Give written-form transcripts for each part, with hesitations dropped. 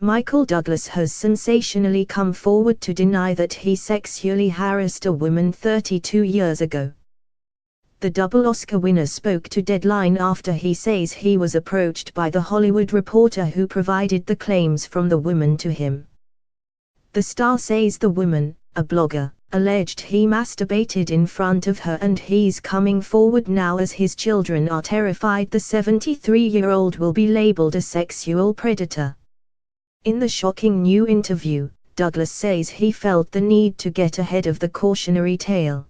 Michael Douglas has sensationally come forward to deny that he sexually harassed a woman 32 years ago. The double Oscar winner spoke to Deadline after he says he was approached by the Hollywood Reporter who provided the claims from the woman to him. The star says the woman, a blogger, alleged he masturbated in front of her, and he's coming forward now as his children are terrified the 73-year-old will be labeled a sexual predator. In the shocking new interview, Douglas says he felt the need to get ahead of the cautionary tale.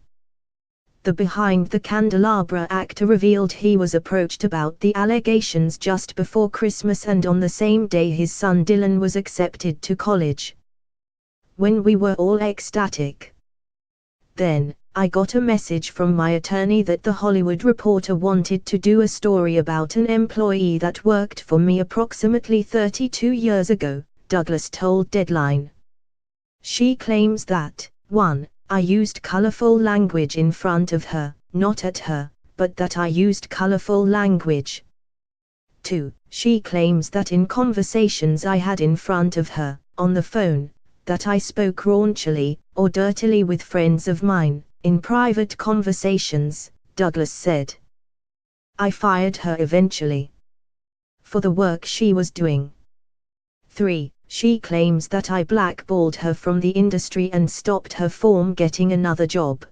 The Behind the Candelabra actor revealed he was approached about the allegations just before Christmas and on the same day his son Dylan was accepted to college. When we were all ecstatic. Then, I got a message from my attorney that the Hollywood Reporter wanted to do a story about an employee that worked for me approximately 32 years ago, Douglas told Deadline. She claims that, 1. I used colorful language in front of her, not at her, but that I used colorful language. 2. She claims that in conversations I had in front of her, on the phone, that I spoke raunchily, or dirtily with friends of mine, in private conversations, Douglas said. I fired her eventually. For the work she was doing. 3. She claims that I blackballed her from the industry and stopped her from getting another job.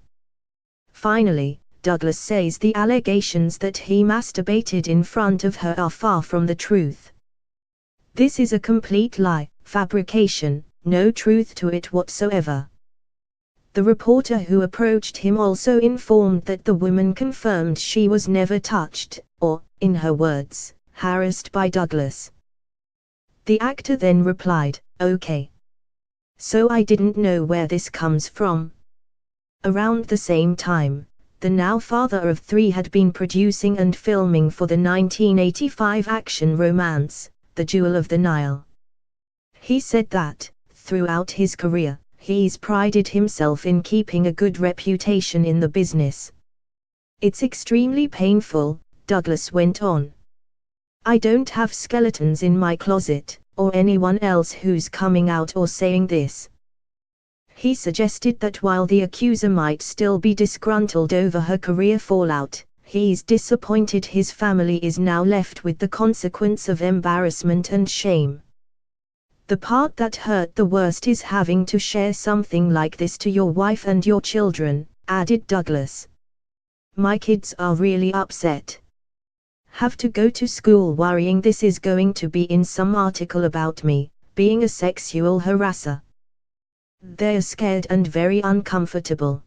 Finally, Douglas says the allegations that he masturbated in front of her are far from the truth. This is a complete lie, fabrication, no truth to it whatsoever. The reporter who approached him also informed that the woman confirmed she was never touched, or, in her words, harassed by Douglas. The actor then replied, "Okay. So I didn't know where this comes from." Around the same time, the now father of 3 had been producing and filming for the 1985 action romance, The Jewel of the Nile. He said that, throughout his career, he's prided himself in keeping a good reputation in the business. It's extremely painful, Douglas went on. I don't have skeletons in my closet, or anyone else who's coming out or saying this. He suggested that while the accuser might still be disgruntled over her career fallout, he's disappointed his family is now left with the consequence of embarrassment and shame. The part that hurt the worst is having to share something like this to your wife and your children, added Douglas. My kids are really upset. Have to go to school worrying this is going to be in some article about me, being a sexual harasser. They're scared and very uncomfortable.